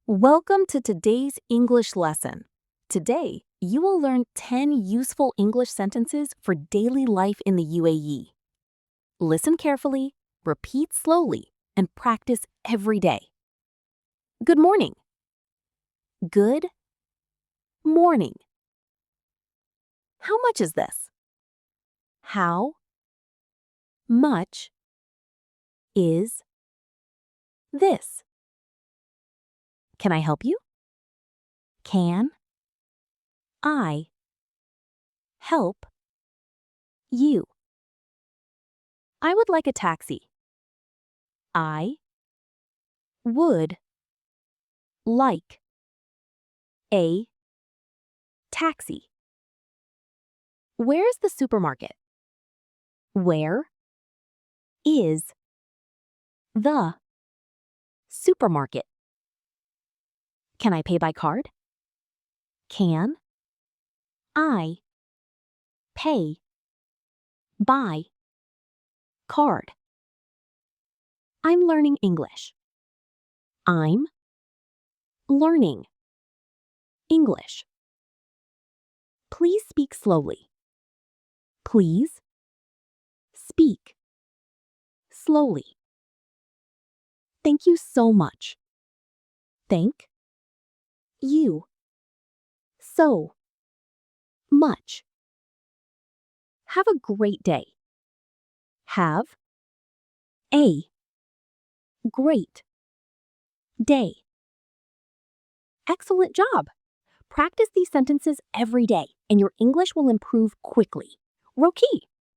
Welcome to today's English lesson. Today, you will learn 10 useful English sentences for daily life in the UAE. Listen carefully, repeat slowly, and practice every day. Good morning. Good morning. How much is this? How much is this? Can I help you? Can I help you? I would like a taxi. I would like a taxi. Where's the supermarket? Where is the supermarket? Can I pay by card? Can I pay by card? I'm learning English. I'm learning English. Please speak slowly. Please speak slowly. Thank you so much. Thank you so much. Have a great day. Have a great day. Excellent job. Practice these sentences every day, and your English will improve quickly. Roki.